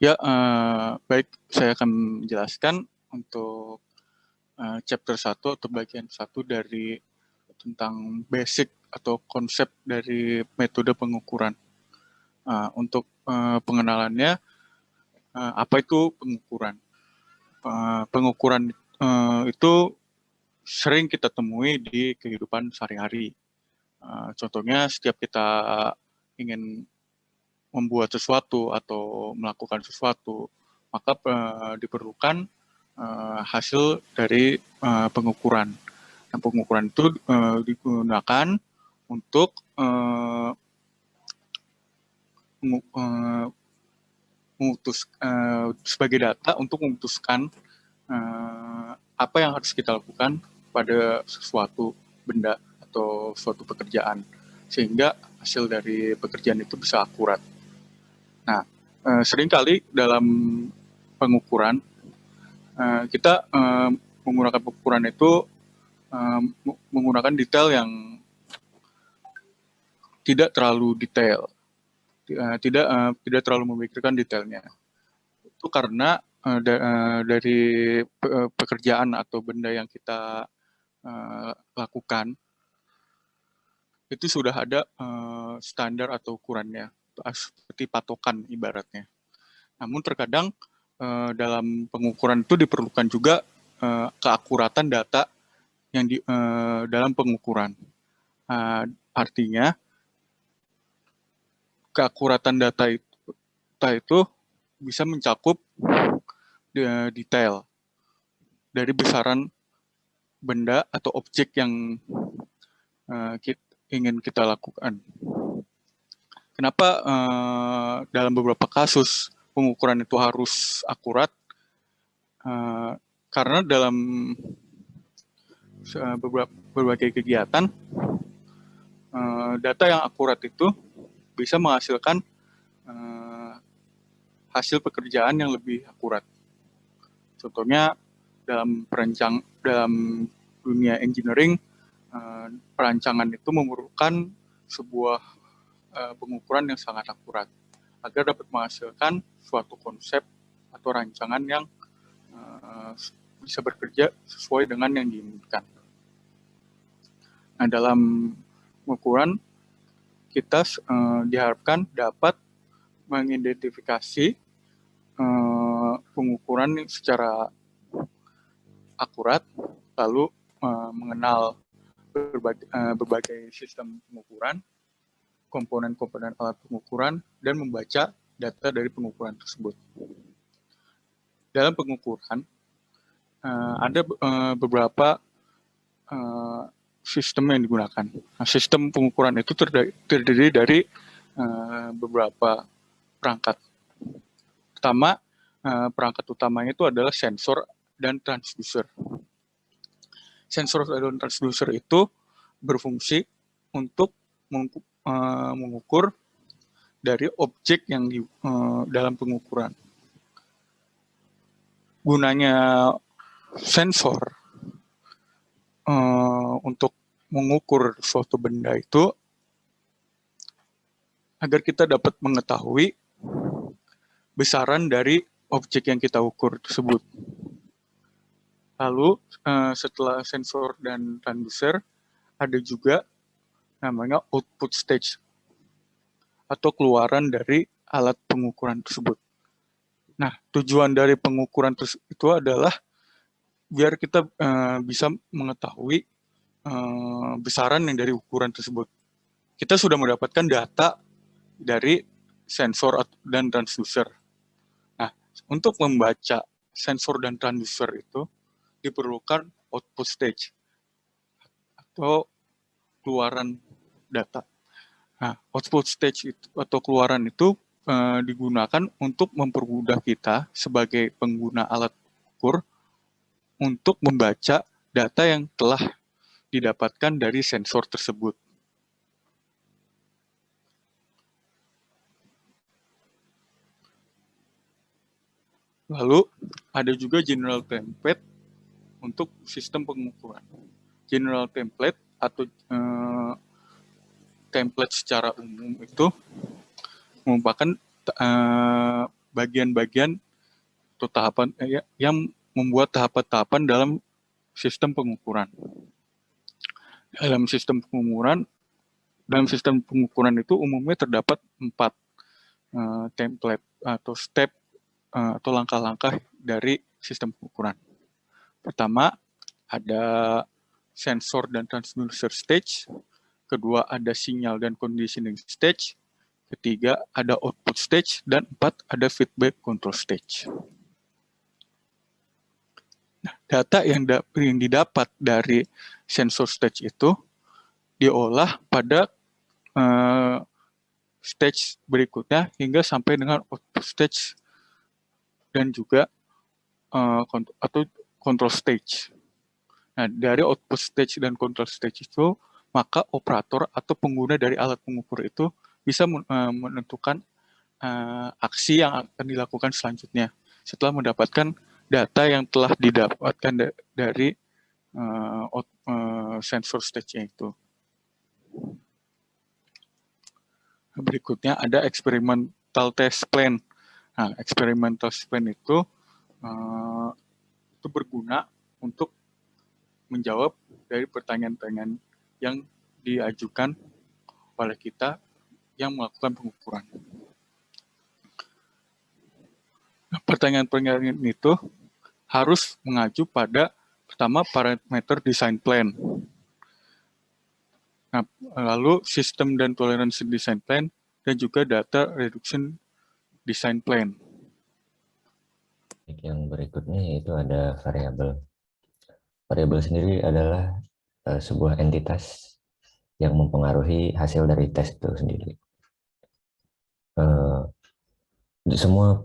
Ya, baik, saya akan menjelaskan untuk chapter 1 atau bagian 1 dari tentang basic atau konsep dari metode pengukuran. Untuk pengenalannya, apa itu pengukuran? Pengukuran itu sering kita temui di kehidupan sehari-hari. Contohnya setiap kita ingin membuat sesuatu atau melakukan sesuatu, maka diperlukan hasil dari pengukuran. Nah, pengukuran itu digunakan untuk sebagai data untuk memutuskan apa yang harus kita lakukan pada sesuatu benda atau suatu pekerjaan, sehingga hasil dari pekerjaan itu bisa akurat. Nah, seringkali dalam pengukuran, kita menggunakan pengukuran itu menggunakan detail yang tidak terlalu detail, tidak terlalu memikirkan detailnya. Itu karena dari pekerjaan atau benda yang kita lakukan, itu sudah ada standar atau ukurannya, seperti patokan ibaratnya. Namun terkadang dalam pengukuran itu diperlukan juga keakuratan data yang dalam pengukuran. Artinya keakuratan data itu bisa mencakup detail dari besaran benda atau objek yang ingin kita lakukan. Kenapa dalam beberapa kasus pengukuran itu harus akurat? Karena dalam berbagai kegiatan, data yang akurat itu bisa menghasilkan hasil pekerjaan yang lebih akurat. Contohnya dalam dunia engineering, perancangan itu memerlukan sebuah pengukuran yang sangat akurat agar dapat menghasilkan suatu konsep atau rancangan yang bisa bekerja sesuai dengan yang diinginkan. Nah, dalam pengukuran kita diharapkan dapat mengidentifikasi pengukuran secara akurat, lalu mengenal berbagai sistem pengukuran, komponen-komponen alat pengukuran, dan membaca data dari pengukuran tersebut. Dalam pengukuran, ada beberapa sistem yang digunakan. Nah, sistem pengukuran itu terdiri dari beberapa perangkat. Pertama, perangkat utamanya itu adalah sensor dan transducer. Sensor dan transducer itu berfungsi untuk mengukur dari objek yang dalam pengukuran. Gunanya sensor untuk mengukur suatu benda itu agar kita dapat mengetahui besaran dari objek yang kita ukur tersebut. Lalu setelah sensor dan transducer, ada juga namanya output stage atau keluaran dari alat pengukuran tersebut. Nah, tujuan dari pengukuran itu adalah biar kita bisa mengetahui besaran yang dari ukuran tersebut. Kita sudah mendapatkan data dari sensor dan transducer. Nah, untuk membaca sensor dan transducer itu diperlukan output stage atau keluaran data. Nah, output stage itu, atau keluaran itu digunakan untuk mempermudah kita sebagai pengguna alat ukur untuk membaca data yang telah didapatkan dari sensor tersebut. Lalu ada juga general template untuk sistem pengukuran. General template atau template secara umum itu merupakan bagian-bagian atau tahapan yang membuat tahapan-tahapan dalam sistem pengukuran. Dalam sistem pengukuran itu umumnya terdapat 4 template atau step atau langkah-langkah dari sistem pengukuran. Pertama, ada sensor dan transducer stage. Kedua, ada sinyal dan conditioning stage. Ketiga, ada output stage. Dan 4, ada feedback control stage. Nah, data yang didapat dari sensor stage itu diolah pada stage berikutnya hingga sampai dengan output stage dan juga atau control stage. Nah, dari output stage dan control stage itu, maka operator atau pengguna dari alat pengukur itu bisa menentukan aksi yang akan dilakukan selanjutnya setelah mendapatkan data yang telah didapatkan dari sensor stage-nya itu. Berikutnya ada experimental test plan. Nah, experimental test plan itu berguna untuk menjawab dari pertanyaan-pertanyaan yang diajukan oleh kita yang melakukan pengukuran. Nah, pertanyaan-pertanyaan itu harus mengacu pada pertama parameter design plan. Nah, lalu sistem dan toleransi design plan dan juga data reduction design plan. Yang berikutnya yaitu ada variabel. Variabel sendiri adalah sebuah entitas yang mempengaruhi hasil dari tes itu sendiri. Semua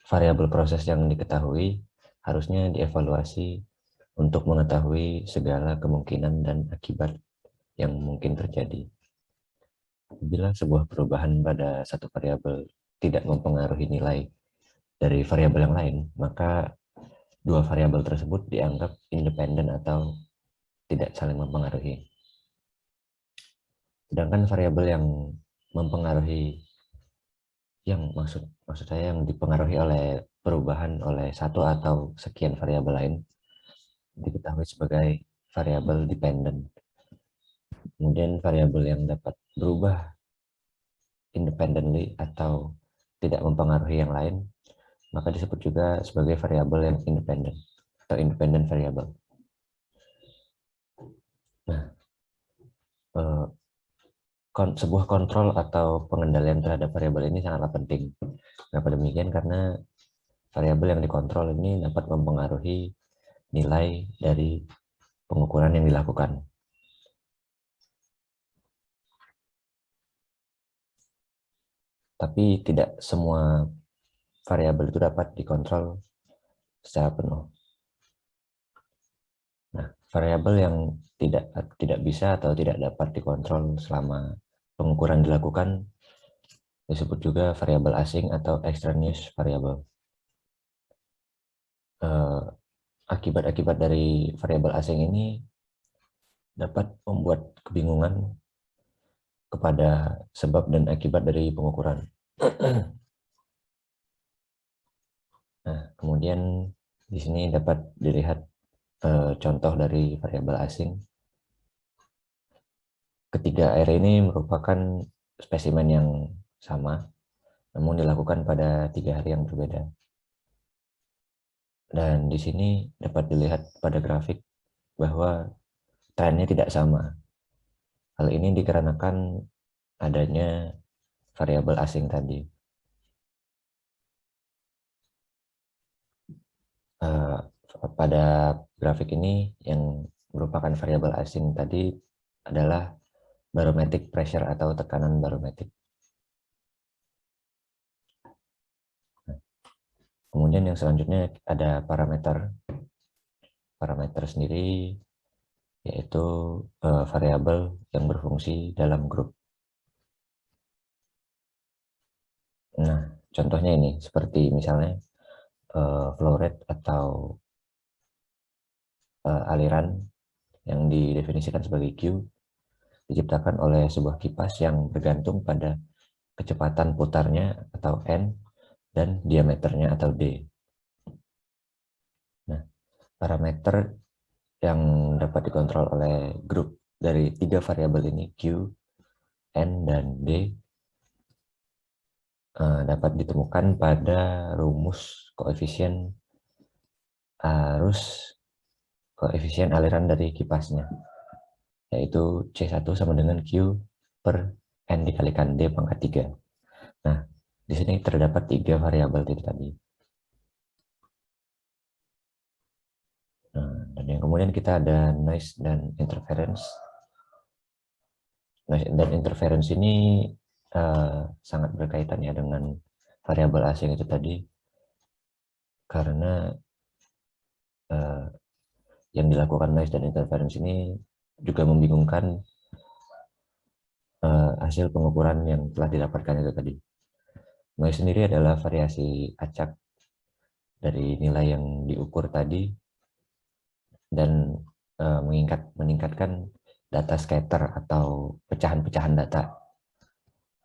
variabel proses yang diketahui harusnya dievaluasi untuk mengetahui segala kemungkinan dan akibat yang mungkin terjadi. Apabila sebuah perubahan pada satu variabel tidak mempengaruhi nilai dari variabel yang lain, maka dua variabel tersebut dianggap independen atau tidak saling mempengaruhi. Sedangkan variabel yang mempengaruhi, maksud saya yang dipengaruhi oleh perubahan oleh satu atau sekian variabel lain diketahui sebagai variabel dependent. Kemudian variabel yang dapat berubah independently atau tidak mempengaruhi yang lain, maka disebut juga sebagai variabel yang independen atau independent variable. Nah, sebuah kontrol atau pengendalian terhadap variabel ini sangatlah penting. Kenapa demikian? Karena variabel yang dikontrol ini dapat mempengaruhi nilai dari pengukuran yang dilakukan. Tapi tidak semua variabel itu dapat dikontrol secara penuh. Nah, variabel yang tidak bisa atau tidak dapat dikontrol selama pengukuran dilakukan disebut juga variabel asing atau extraneous variable. Akibat-akibat dari variabel asing ini dapat membuat kebingungan kepada sebab dan akibat dari pengukuran. Nah, kemudian di sini dapat dilihat contoh dari variabel asing. Ketiga R ini merupakan spesimen yang sama, namun dilakukan pada 3 hari yang berbeda. Dan di sini dapat dilihat pada grafik bahwa trennya tidak sama. Hal ini dikarenakan adanya variabel asing tadi. Pada grafik ini yang merupakan variabel asing tadi adalah barometric pressure atau tekanan barometrik. Kemudian yang selanjutnya ada parameter. Parameter sendiri yaitu variabel yang berfungsi dalam grup. Nah, contohnya ini seperti misalnya flow rate atau aliran yang didefinisikan sebagai Q diciptakan oleh sebuah kipas yang bergantung pada kecepatan putarnya atau N dan diameternya atau D. Nah, parameter yang dapat dikontrol oleh grup dari 3 variabel ini, Q, N, dan D, dapat ditemukan pada rumus koefisien arus, koefisien aliran dari kipasnya, yaitu C1 sama dengan Q per N dikalikan D pangkat 3. Nah, di sini terdapat 3 variabel itu tadi. Nah, dan yang kemudian kita ada noise dan interference. Noise dan interference ini sangat berkaitan ya dengan variabel asing itu tadi, karena yang dilakukan noise dan interference ini juga membingungkan hasil pengukuran yang telah didapatkan itu tadi. Noise sendiri adalah variasi acak dari nilai yang diukur tadi dan meningkatkan data scatter atau pecahan-pecahan data.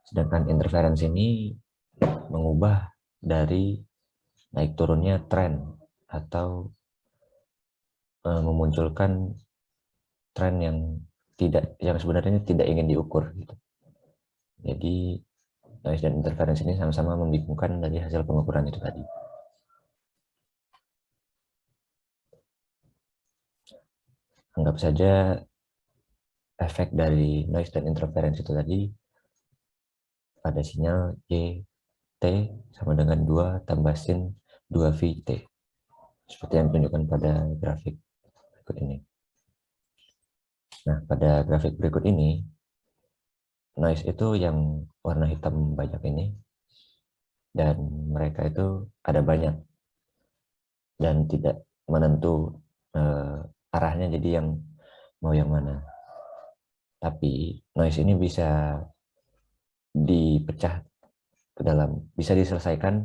Sedangkan interference ini mengubah dari naik turunnya tren atau memunculkan tren yang sebenarnya tidak ingin diukur gitu. Jadi noise dan interference ini sama-sama membingungkan dari hasil pengukuran itu tadi. Anggap saja efek dari noise dan interference itu tadi pada sinyal Y T sama dengan 2 tambah sin 2V T. Seperti yang ditunjukkan pada grafik berikut ini. Nah, pada grafik berikut ini, noise itu yang warna hitam banyak ini, dan mereka itu ada banyak dan tidak menentu arahnya, jadi yang mau yang mana. Tapi noise ini bisa dipecah ke dalam, bisa diselesaikan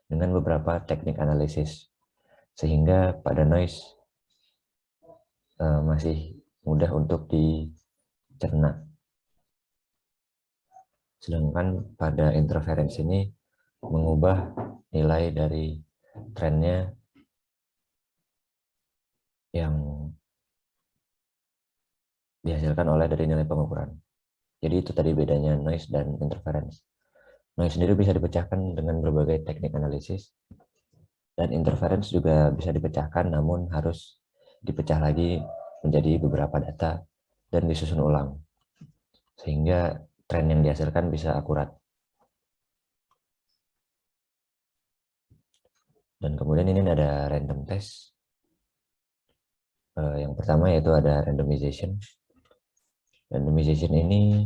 dengan beberapa teknik analisis, sehingga pada noise masih mudah untuk dicerna. Sedangkan pada interference ini mengubah nilai dari trennya yang dihasilkan oleh dari nilai pengukuran. Jadi itu tadi bedanya noise dan interference. Noise sendiri bisa dipecahkan dengan berbagai teknik analisis, dan interference juga bisa dipecahkan, namun harus dipecah lagi menjadi beberapa data dan disusun ulang, sehingga tren yang dihasilkan bisa akurat. Dan kemudian ini ada random test. Yang pertama yaitu ada randomization. Randomization ini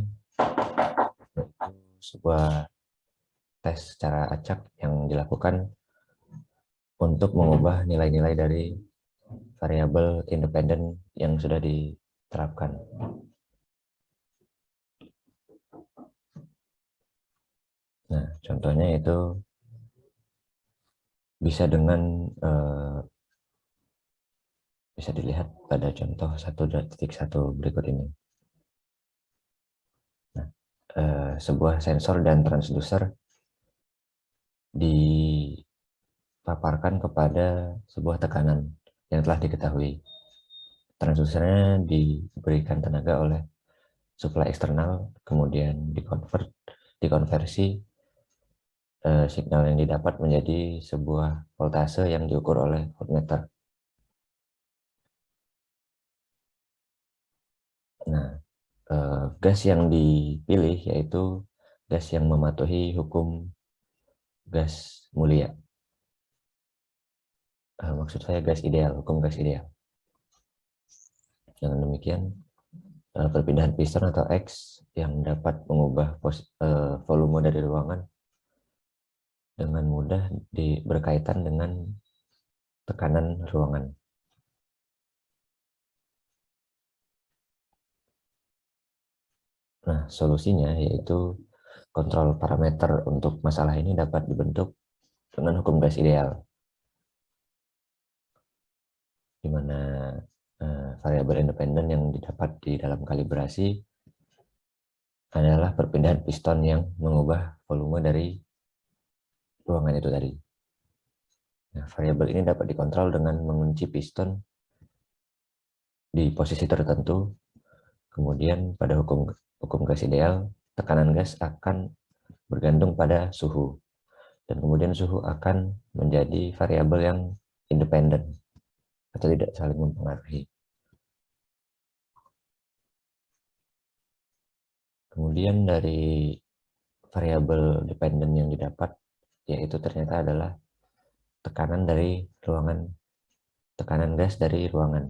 sebuah tes secara acak yang dilakukan untuk mengubah nilai-nilai dari variabel independen yang sudah diterapkan. Nah, contohnya itu bisa dengan bisa dilihat pada contoh 1.1 berikut ini. Nah, sebuah sensor dan transducer dipaparkan kepada sebuah tekanan yang telah diketahui. Transducernya diberikan tenaga oleh suplai eksternal, kemudian dikonversi signal yang didapat menjadi sebuah voltase yang diukur oleh voltmeter. Nah, gas yang dipilih yaitu gas yang mematuhi hukum gas mulia. Maksud saya gas ideal, hukum gas ideal. Dengan demikian, perpindahan piston atau X yang dapat mengubah volume dari ruangan dengan mudah berkaitan dengan tekanan ruangan. Nah, solusinya yaitu kontrol parameter untuk masalah ini dapat dibentuk dengan hukum gas ideal, di mana variabel independen yang didapat di dalam kalibrasi adalah perpindahan piston yang mengubah volume dari ruangan itu tadi. Nah, variabel ini dapat dikontrol dengan mengunci piston di posisi tertentu. Kemudian pada hukum gas ideal, tekanan gas akan bergantung pada suhu. Dan kemudian suhu akan menjadi variabel yang independen atau tidak saling mempengaruhi. Kemudian dari variabel dependen yang didapat, yaitu ternyata adalah tekanan gas dari ruangan.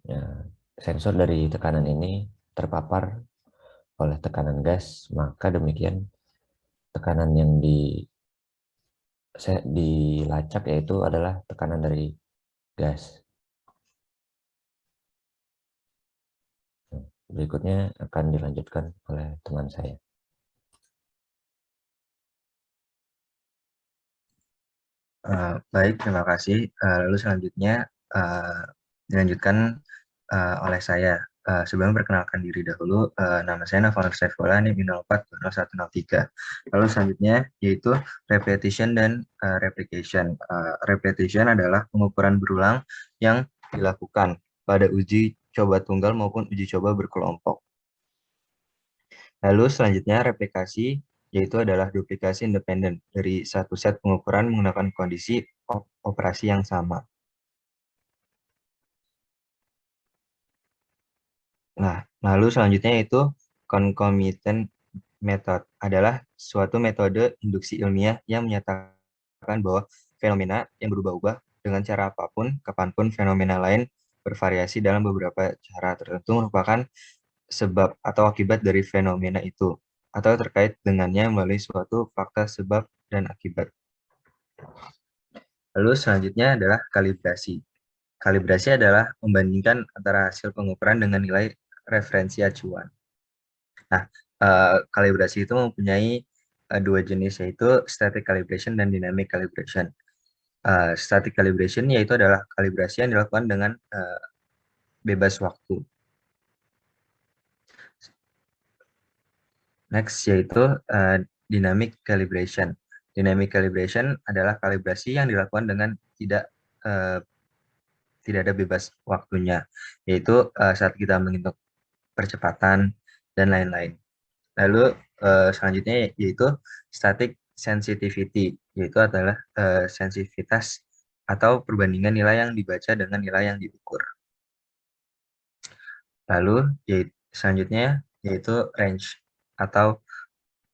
Ya, sensor dari tekanan ini terpapar oleh tekanan gas, maka demikian tekanan yang dilacak yaitu adalah tekanan dari gas. Berikutnya akan dilanjutkan oleh teman saya. Baik, terima kasih. Lalu selanjutnya dilanjutkan oleh saya. Sebelum perkenalkan diri dahulu, nama saya Navalner Saifullah, NIM 040103. Lalu selanjutnya yaitu repetition dan replication. Repetition adalah pengukuran berulang yang dilakukan pada uji coba tunggal maupun uji coba berkelompok. Lalu selanjutnya replikasi, yaitu adalah duplikasi independen dari satu set pengukuran menggunakan kondisi operasi yang sama. Nah, lalu selanjutnya itu concomitant method adalah suatu metode induksi ilmiah yang menyatakan bahwa fenomena yang berubah-ubah dengan cara apapun, kapanpun fenomena lain bervariasi dalam beberapa cara tertentu merupakan sebab atau akibat dari fenomena itu, atau terkait dengannya melalui suatu fakta sebab dan akibat. Lalu selanjutnya adalah kalibrasi. Kalibrasi adalah membandingkan antara hasil pengukuran dengan nilai referensi acuan. Nah, kalibrasi itu mempunyai dua jenis, yaitu static calibration dan dynamic calibration. Static calibration yaitu adalah kalibrasi yang dilakukan dengan bebas waktu. Next yaitu dynamic calibration. Dynamic calibration adalah kalibrasi yang dilakukan dengan tidak ada bebas waktunya, yaitu saat kita menghitung percepatan dan lain-lain. Lalu selanjutnya yaitu static sensitivity, yaitu adalah sensitivitas atau perbandingan nilai yang dibaca dengan nilai yang diukur. Lalu selanjutnya yaitu range, atau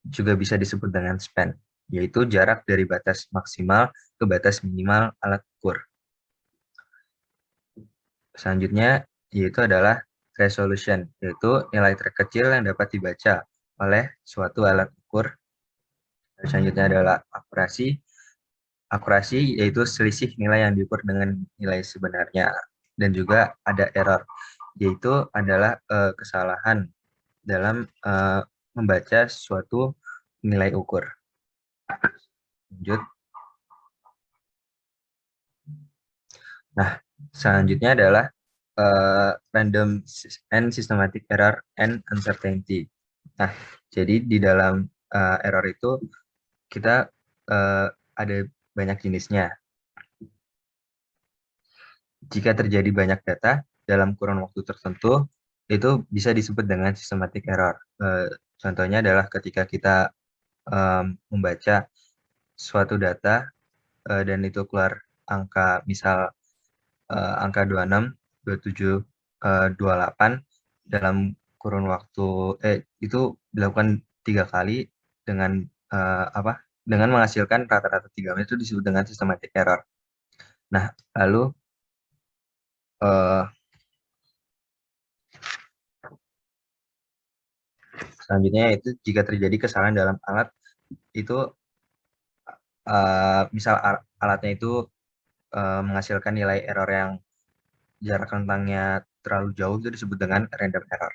juga bisa disebut dengan span, yaitu jarak dari batas maksimal ke batas minimal alat ukur. Selanjutnya yaitu adalah resolution, yaitu nilai terkecil yang dapat dibaca oleh suatu alat ukur. Selanjutnya adalah akurasi. Akurasi yaitu selisih nilai yang diukur dengan nilai sebenarnya. Dan juga ada error, yaitu adalah kesalahan dalam membaca suatu nilai ukur. Lanjut. Nah, selanjutnya adalah random and systematic error and uncertainty. Nah, jadi di dalam error itu kita ada banyak jenisnya. Jika terjadi banyak data dalam kurun waktu tertentu, itu bisa disebut dengan systematic error. Contohnya adalah ketika kita membaca suatu data dan itu keluar angka, misal angka 26, 27, 28 dalam kurun waktu itu dilakukan 3 kali dengan dengan menghasilkan rata-rata 3 menit, itu disebut dengan systematic error. Nah, lalu selanjutnya itu jika terjadi kesalahan dalam alat itu, misal alatnya itu menghasilkan nilai error yang jarak rentangnya terlalu jauh, itu disebut dengan random error.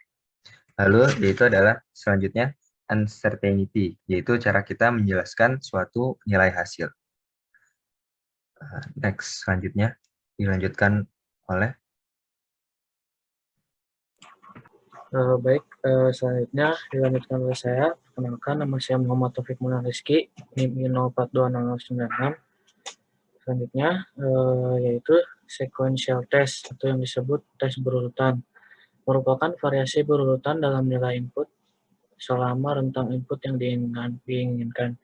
Lalu yaitu adalah selanjutnya uncertainty, yaitu cara kita menjelaskan suatu nilai hasil. Next, selanjutnya dilanjutkan oleh Baik, selanjutnya dilanjutkan oleh saya. Perkenalkan, nama saya Muhammad Taufik Mulan Rizky, NIM 042096. Selanjutnya yaitu sequential test atau yang disebut tes berurutan, merupakan variasi berurutan dalam nilai input selama rentang input yang diinginkan.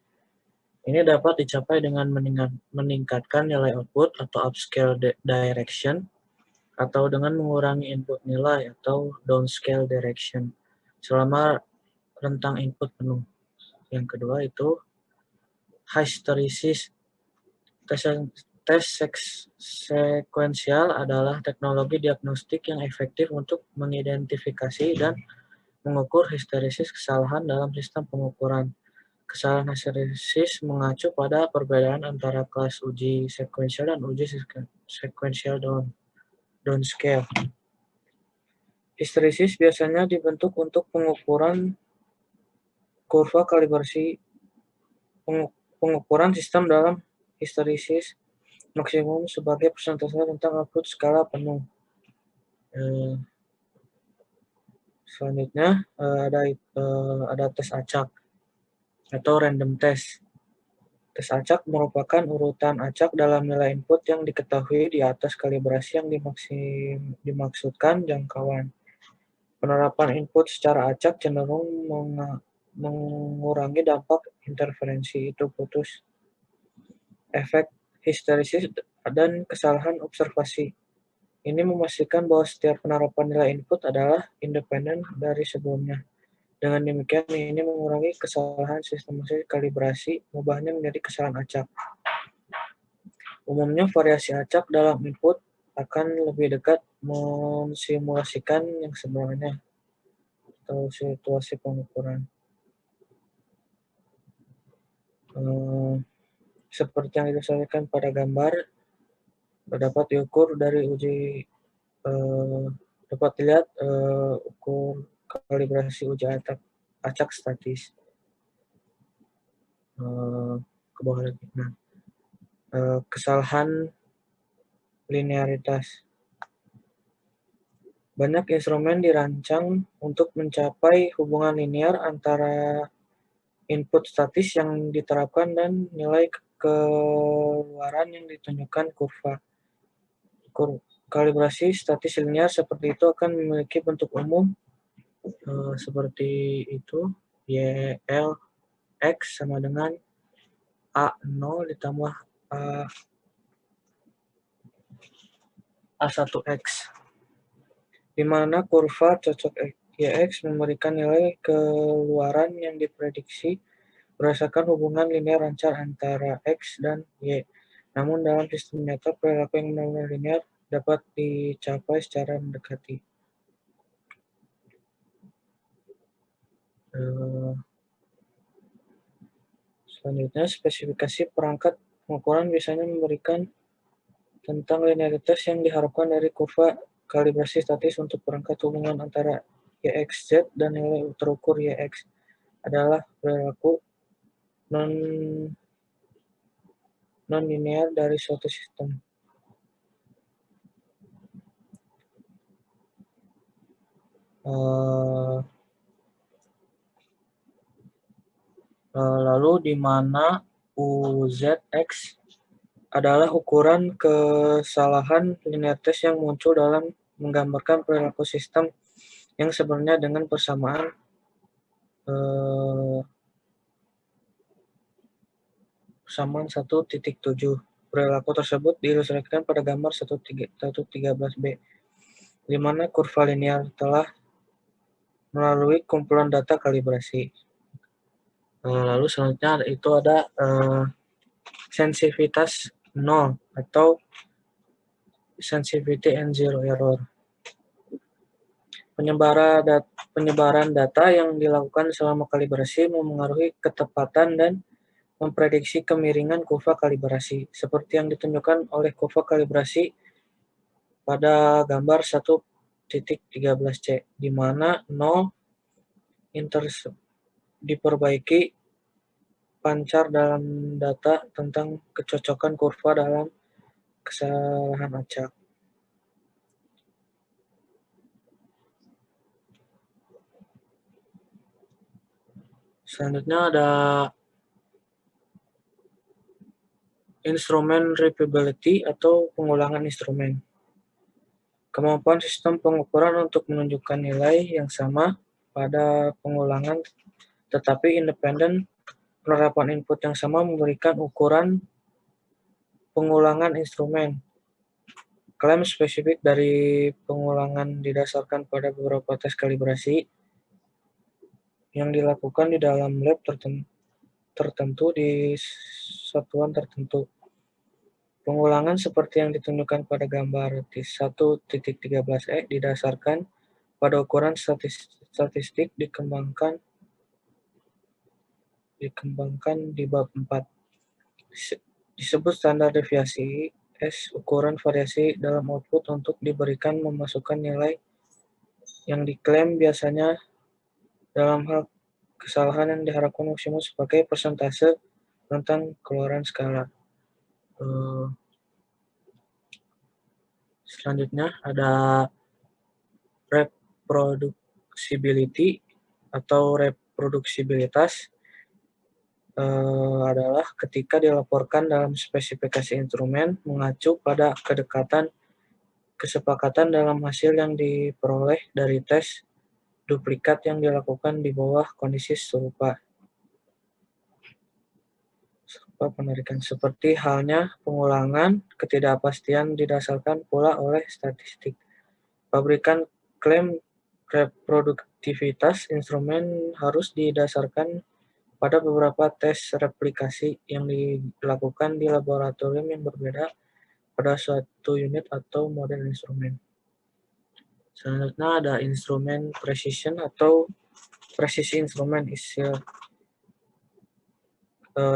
Ini dapat dicapai dengan meningkatkan nilai output atau upscale direction, atau dengan mengurangi input nilai atau downscale direction selama rentang input penuh. Yang kedua itu hysteresis. Tes sekuensial adalah teknologi diagnostik yang efektif untuk mengidentifikasi dan mengukur histeresis kesalahan dalam sistem pengukuran. Kesalahan histeresis mengacu pada perbedaan antara kelas uji sekuensial dan uji sekuensial downscale. Histeresis biasanya dibentuk untuk pengukuran kurva kalibrasi pengukuran sistem dalam histeresis maksimum sebagai persentase tentang output skala penuh. Selanjutnya ada tes acak atau random test. Tes acak merupakan urutan acak dalam nilai input yang diketahui di atas kalibrasi yang dimaksudkan jangkauan. Penerapan input secara acak cenderung mengurangi dampak interferensi itu putus, efek histeresis, dan kesalahan observasi. Ini memastikan bahwa setiap penerapan nilai input adalah independen dari sebelumnya. Dengan demikian, ini mengurangi kesalahan sistematis kalibrasi, mengubahnya menjadi kesalahan acak. Umumnya, variasi acak dalam input akan lebih dekat mensimulasikan yang sebenarnya atau situasi pengukuran. Seperti yang disampaikan pada gambar, dapat diukur dari uji dapat dilihat ukur kalibrasi uji acak statis. Ke bawah lagi. Nah, kesalahan linearitas. Banyak instrumen dirancang untuk mencapai hubungan linear antara input statis yang diterapkan dan nilai keluaran yang ditunjukkan kurva. Kalibrasi statis linear seperti itu akan memiliki bentuk umum seperti itu, YL X sama dengan A0 ditambah A1X, di mana kurva cocok YX memberikan nilai keluaran yang diprediksi berdasarkan hubungan linear lancar antara X dan Y. Namun dalam sistem nyata, perilaku yang benar-benar linear dapat dicapai secara mendekati. Selanjutnya, spesifikasi perangkat pengukuran biasanya memberikan tentang linearitas yang diharapkan dari kurva kalibrasi statis untuk perangkat hubungan antara YXZ dan nilai terukur YX adalah perilaku non-linear dari suatu sistem. Lalu di mana UZX adalah ukuran kesalahan linearitas yang muncul dalam menggambarkan perilaku sistem yang sebenarnya dengan persamaan persamaan 1.7. Perilaku tersebut diilustrasikan pada gambar 1.13b, di mana kurva linear telah melalui kumpulan data kalibrasi. Lalu selanjutnya itu ada sensitivitas 0 atau sensitivity and zero error. Penyebaran data yang dilakukan selama kalibrasi memengaruhi ketepatan dan memprediksi kemiringan kurva kalibrasi, seperti yang ditunjukkan oleh kurva kalibrasi pada gambar 1.13c, di mana 0 diperbaiki pancar dalam data tentang kecocokan kurva dalam kesalahan acak. Selanjutnya ada instrumen repeatability atau pengulangan instrumen. Kemampuan sistem pengukuran untuk menunjukkan nilai yang sama pada pengulangan tetapi independen penerapan input yang sama memberikan ukuran pengulangan instrumen. Klaim spesifik dari pengulangan didasarkan pada beberapa tes kalibrasi yang dilakukan di dalam lab tertentu di satuan tertentu. Pengulangan seperti yang ditunjukkan pada gambar 1.13e didasarkan pada ukuran statistik dikembangkan di bab 4. Disebut standar deviasi S, ukuran variasi dalam output untuk diberikan memasukkan nilai yang diklaim biasanya dalam hal kesalahan yang diharapkan maksimum sebagai persentase tentang keluaran skala. Selanjutnya ada reproducibility atau reproduksibilitas adalah ketika dilaporkan dalam spesifikasi instrumen mengacu pada kesepakatan dalam hasil yang diperoleh dari tes duplikat yang dilakukan di bawah kondisi serupa penarikan. Seperti halnya pengulangan, ketidakpastian didasarkan pula oleh statistik. Pabrikan klaim reproduktivitas instrumen harus didasarkan pada beberapa tes replikasi yang dilakukan di laboratorium yang berbeda pada suatu unit atau model instrumen. Selanjutnya ada instrumen precision atau presisi instrumen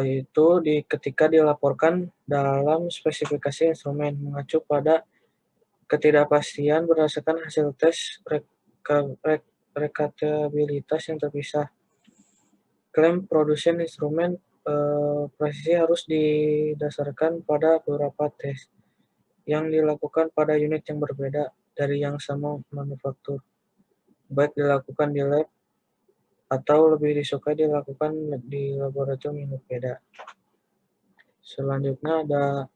itu ketika dilaporkan dalam spesifikasi instrumen mengacu pada ketidakpastian berdasarkan hasil tes rekatabilitas yang terpisah. Klaim produsen instrumen presisi harus didasarkan pada beberapa tes yang dilakukan pada unit yang berbeda dari yang sama manufaktur, baik dilakukan di lab atau lebih disukai dilakukan di laboratorium yang berbeda. Selanjutnya ada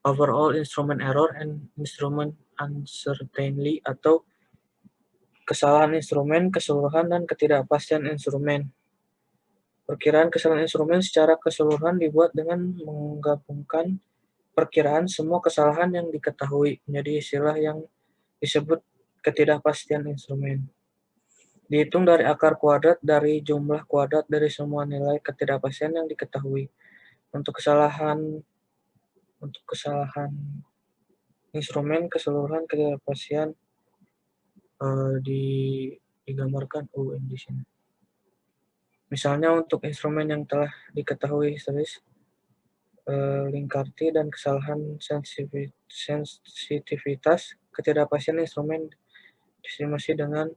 overall instrument error and instrument uncertainty atau kesalahan instrumen, keseluruhan, dan ketidakpastian instrumen. Perkiraan kesalahan instrumen secara keseluruhan dibuat dengan menggabungkan perkiraan semua kesalahan yang diketahui menjadi istilah yang disebut ketidakpastian instrumen. Dihitung dari akar kuadrat dari jumlah kuadrat dari semua nilai ketidakpastian yang diketahui. Untuk kesalahan instrumen keseluruhan ketidakpastian digambarkan UN di sini. Misalnya untuk instrumen yang telah diketahui historis, lingkarti dan kesalahan sensitivitas ketidakpastian instrumen diestimasi dengan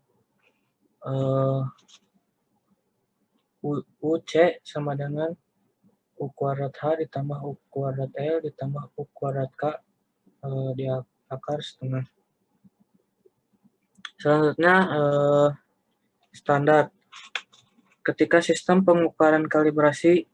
UC sama dengan U kuadrat H ditambah U kuadrat L ditambah U kuadrat K di akar setengah. Selanjutnya standar. Ketika sistem pengukuran kalibrasi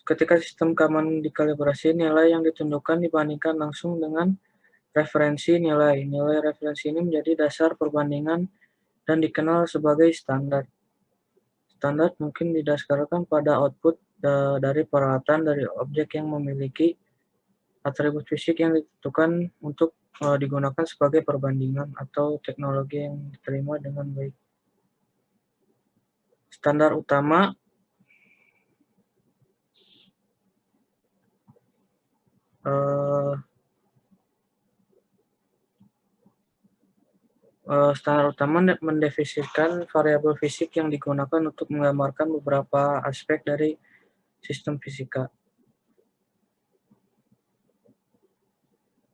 ketika sistem keamanan dikalibrasi, nilai yang ditunjukkan dibandingkan langsung dengan referensi nilai. Nilai referensi ini menjadi dasar perbandingan dan dikenal sebagai standar. Standar mungkin didasarkan pada output dari peralatan dari objek yang memiliki atribut fisik yang ditentukan untuk digunakan sebagai perbandingan atau teknologi yang diterima dengan baik. Standar utama standar utama mendefinisikan variabel fisik yang digunakan untuk menggambarkan beberapa aspek dari sistem fisika.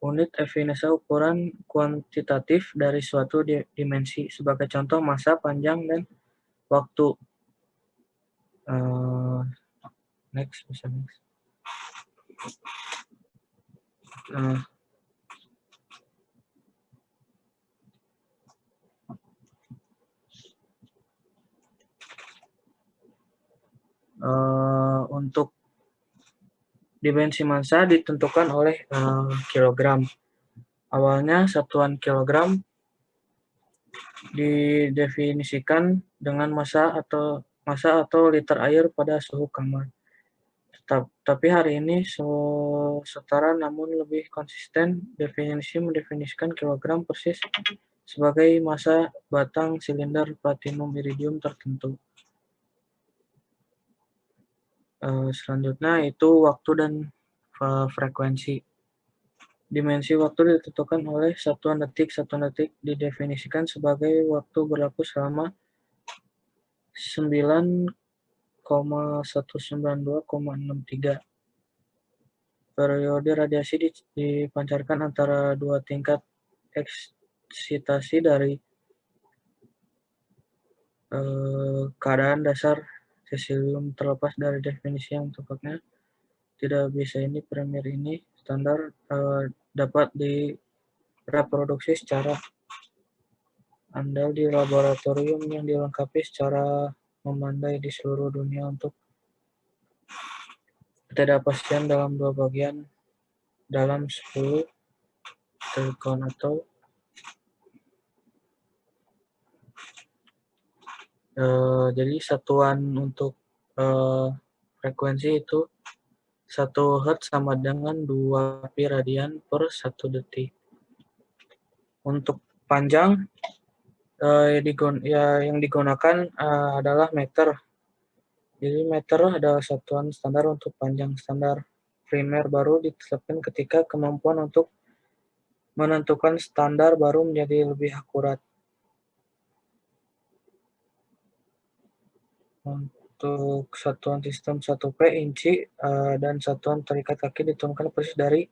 Unit efinensa ukuran kuantitatif dari suatu dimensi, sebagai contoh massa, panjang, dan waktu. Next. Nah, untuk dimensi massa ditentukan oleh kilogram. Awalnya satuan kilogram didefinisikan dengan massa atau liter air pada suhu kamar. Tapi hari ini setara namun lebih konsisten, definisi mendefinisikan kilogram persis sebagai massa batang silinder platinum iridium tertentu. Selanjutnya itu waktu dan frekuensi. Dimensi waktu ditentukan oleh satuan detik. Satuan detik didefinisikan sebagai waktu berlaku selama 9,192,63. Periode radiasi dipancarkan antara dua tingkat eksitasi dari keadaan dasar cesium. Terlepas dari definisi yang tepatnya, tidak bisa ini primer ini standar dapat direproduksi secara andal di laboratorium yang dilengkapi secara memandai di seluruh dunia untuk ketidakpastian dalam dua bagian dalam 10 telikon atau jadi satuan untuk frekuensi itu 1 Hz sama dengan 2 pi radian per 1 detik. Untuk panjang yang digunakan adalah meter. Jadi meter adalah satuan standar untuk panjang. Standar primer baru ditetapkan ketika kemampuan untuk menentukan standar baru menjadi lebih akurat. Untuk satuan sistem 1P inci dan satuan terikat kaki diturunkan persis dari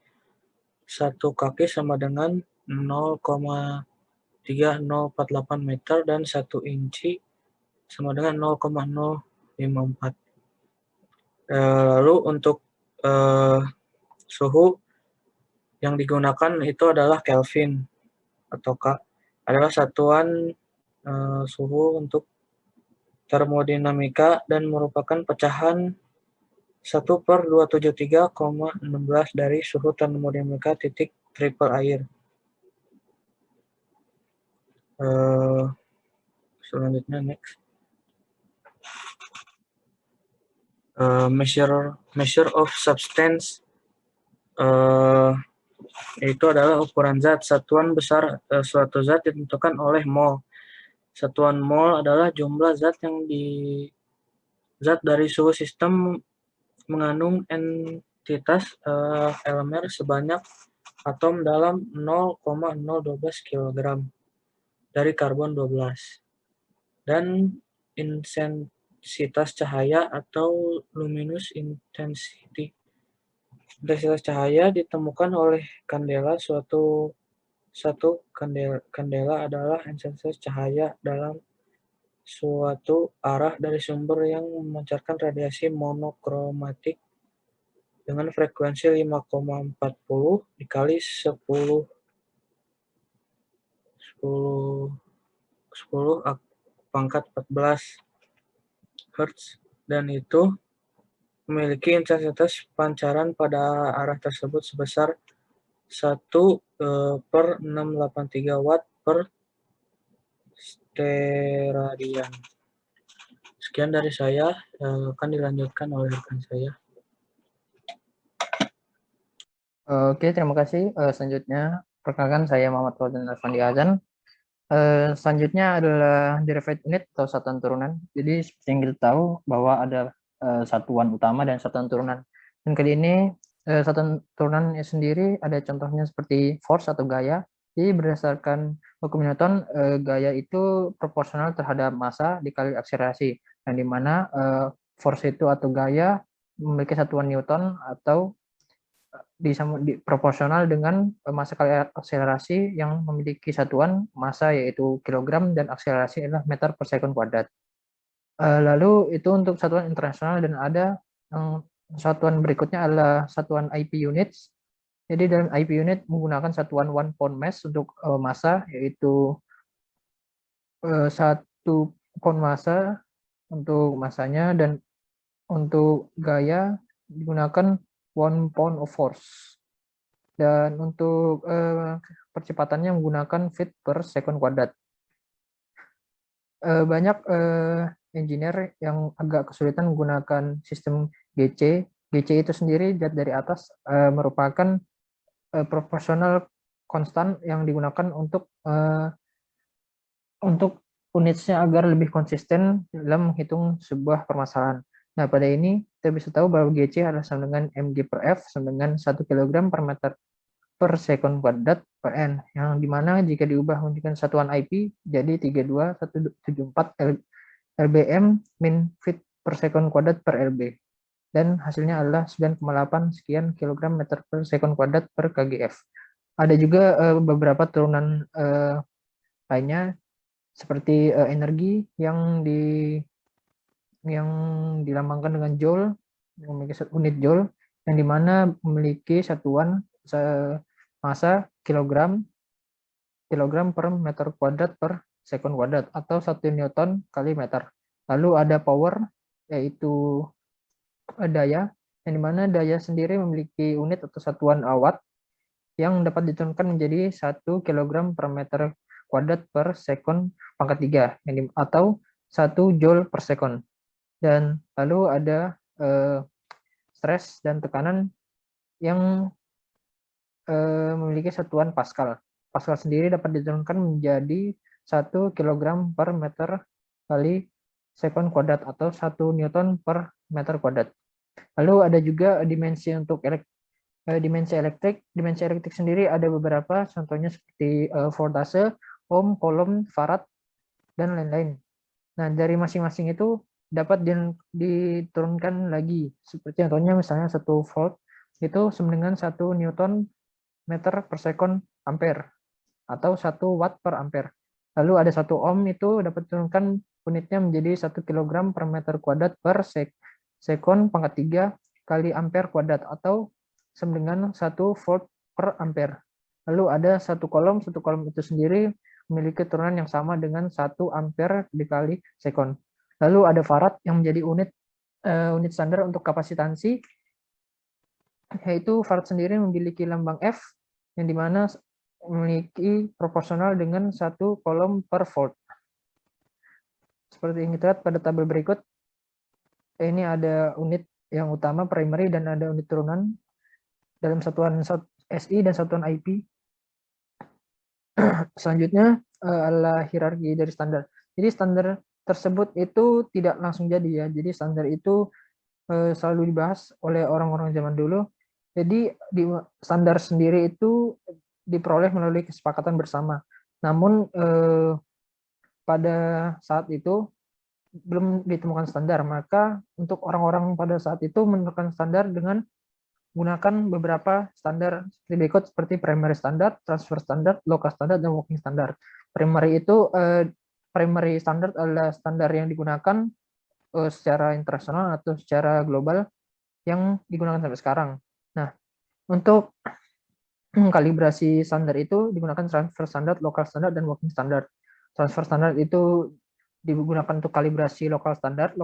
1 kaki sama dengan 0,3048 meter dan 1 inci sama dengan 0,054. Lalu untuk suhu yang digunakan itu adalah Kelvin atau K, adalah satuan suhu untuk termodinamika dan merupakan pecahan 1/273,16 dari suhu termodinamika titik triple air. Selanjutnya next. Measure of substance itu adalah ukuran zat. Satuan besar suatu zat ditentukan oleh mol. Satuan mol adalah jumlah zat dari suhu sistem mengandung entitas elemen sebanyak atom dalam 0,012 kg dari karbon 12. Dan intensitas cahaya atau luminous intensity. Intensitas cahaya ditemukan oleh kandela. Satu kandela adalah intensitas cahaya dalam suatu arah dari sumber yang memancarkan radiasi monokromatik dengan frekuensi 5,40 dikali 10 pangkat 14 Hz, dan itu memiliki intensitas pancaran pada arah tersebut sebesar 1/683 watt per steradian. Sekian dari saya, akan dilanjutkan oleh rekan saya. Oke, terima kasih. Selanjutnya, perkenalkan saya Muhammad Fauzan Arfandi Azan. Selanjutnya adalah derived unit atau satuan turunan. Jadi seperti yang kita tahu bahwa ada satuan utama dan satuan turunan. Dan kali ini satuan turunan sendiri ada contohnya seperti force atau gaya. Jadi berdasarkan hukum Newton, gaya itu proporsional terhadap massa dikali akselerasi. Yang dimana force itu atau gaya memiliki satuan Newton atau proporsional dengan massa kali akselerasi yang memiliki satuan massa yaitu kilogram dan akselerasi adalah meter per sekund kuadrat. Lalu itu untuk satuan internasional dan ada yang satuan berikutnya adalah satuan IP units. Jadi dalam IP unit menggunakan satuan 1 pound mass untuk massa, yaitu 1 pound massa untuk massanya, dan untuk gaya digunakan 1 pound of force. Dan untuk percepatannya menggunakan feet per second kuadrat. Banyak engineer yang agak kesulitan menggunakan sistem GC. GC itu sendiri dilihat dari atas merupakan proporsional konstan yang digunakan untuk unitsnya agar lebih konsisten dalam menghitung sebuah permasalahan. Nah, pada ini kita bisa tahu bahwa GC adalah sama dengan mg per F sama dengan 1 kg per meter per second kuadrat per N, yang dimana jika diubah menjadi satuan IP jadi 32174 lbm min feet per second kuadrat per lb, dan hasilnya adalah 9,8 sekian kilogram meter per second kuadrat per kgf. Ada juga beberapa turunan lainnya seperti energi yang dilambangkan dengan joule, memiliki unit joule, yang dimana memiliki satuan massa kilogram per meter kuadrat per second kuadrat, atau 1 Newton kali meter. Lalu ada power, yaitu daya, yang dimana daya sendiri memiliki unit atau satuan watt yang dapat diturunkan menjadi 1 kg per meter kuadrat per second pangkat 3, atau 1 joule per second. Dan lalu ada stres dan tekanan yang memiliki satuan Pascal. Pascal sendiri dapat diturunkan menjadi 1 kg per meter kali second kuadrat, atau 1 Newton per meter kuadrat. Lalu ada juga dimensi untuk dimensi elektrik. Dimensi elektrik sendiri ada beberapa, contohnya seperti voltase, ohm, coulomb, farad, dan lain-lain. Nah, dari masing-masing itu dapat diturunkan lagi. Seperti contohnya misalnya 1 volt itu sama dengan 1 Newton meter per second ampere, atau 1 watt per ampere. Lalu ada 1 ohm itu dapat diturunkan unitnya menjadi 1 kg per meter kuadrat per second pangkat 3 kali ampere kuadrat, atau sama dengan 1 volt per ampere. Lalu ada 1 kolom itu sendiri memiliki turunan yang sama dengan 1 ampere dikali sekon. Lalu ada farad yang menjadi unit standar untuk kapasitansi, yaitu farad sendiri memiliki lambang F, yang dimana memiliki proporsional dengan 1 kolom per volt. Seperti yang kita lihat pada tabel berikut, ini ada unit yang utama primary dan ada unit turunan dalam satuan SI dan satuan IP. Selanjutnya adalah hierarki dari standar. Jadi standar tersebut itu tidak langsung jadi ya. Jadi standar itu selalu dibahas oleh orang-orang zaman dulu. Jadi standar sendiri itu diperoleh melalui kesepakatan bersama. Namun pada saat itu belum ditemukan standar, maka untuk orang-orang pada saat itu menentukan standar dengan menggunakan beberapa standar seperti berikut, seperti primary standard, transfer standard, local standard, dan working standard. Primary standard adalah standar yang digunakan secara internasional atau secara global yang digunakan sampai sekarang. Nah, untuk kalibrasi standar itu digunakan transfer standard, local standard, dan working standard. Transfer standard itu digunakan untuk kalibrasi local standard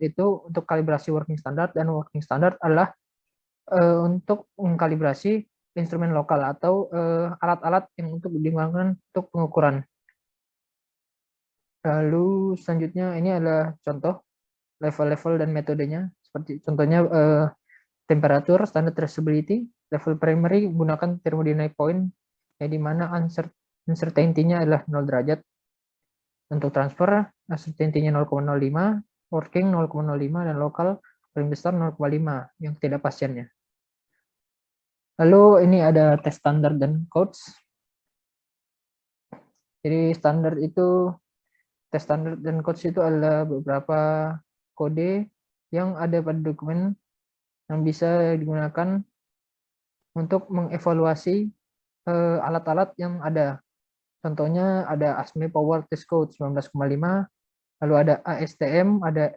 itu untuk kalibrasi working standard, dan working standard adalah untuk mengkalibrasi instrumen lokal atau alat-alat yang untuk digunakan untuk pengukuran. Lalu selanjutnya ini adalah contoh level-level dan metodenya. Seperti contohnya temperatur, standard traceability, level primary menggunakan thermodynamic point, yang dimana uncertainty-nya adalah 0 derajat. Untuk transfer, uncertainty-nya 0,05, working 0,05, dan lokal paling besar 0,5 yang ketidakpastiannya. Lalu ini ada tes standar dan codes. Jadi standar itu, tes standar dan codes itu adalah beberapa kode yang ada pada dokumen yang bisa digunakan untuk mengevaluasi alat-alat yang ada. Contohnya ada ASME Power Test Code 19,5, lalu ada ASTM, ada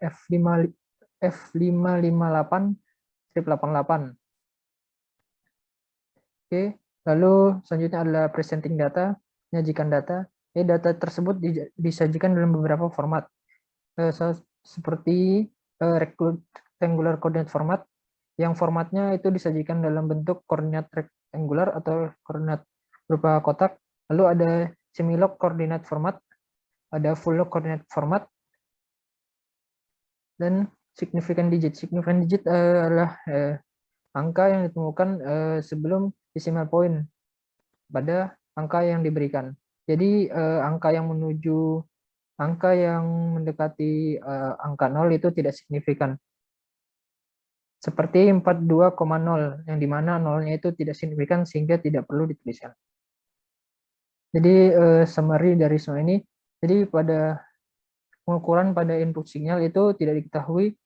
F558, script88. Oke, lalu selanjutnya adalah presenting data, menyajikan data. Data tersebut disajikan dalam beberapa format, seperti rectangular coordinate format, yang formatnya itu disajikan dalam bentuk koordinat rectangular atau koordinat berupa kotak. Lalu ada semilog coordinate format, ada full log coordinate format, dan significant digit. Significant digit adalah angka yang ditemukan sebelum decimal point pada angka yang diberikan. Jadi angka yang mendekati angka 0 itu tidak signifikan. Seperti 42,0 yang dimana nolnya itu tidak signifikan sehingga tidak perlu dituliskan. Jadi summary dari semua ini, jadi pada pengukuran pada input sinyal itu tidak diketahui,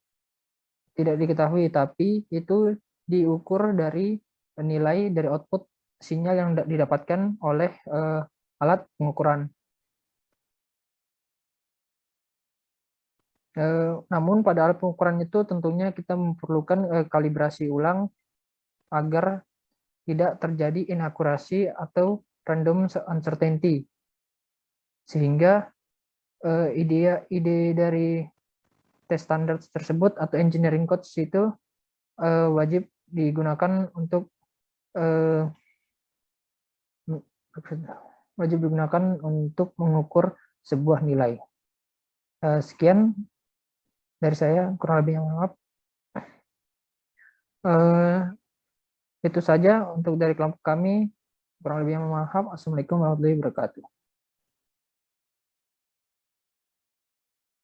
tapi itu diukur dari nilai dari output sinyal yang didapatkan oleh alat pengukuran. Namun pada alat pengukuran itu tentunya kita memerlukan kalibrasi ulang agar tidak terjadi inakurasi atau random uncertainty, sehingga ide dari test standard tersebut atau engineering codes itu wajib digunakan untuk mengukur sebuah nilai. Sekian dari saya, kurang lebih maaf. Itu saja untuk dari kelompok kami. Kurang lebih maaf. Assalamualaikum warahmatullahi wabarakatuh.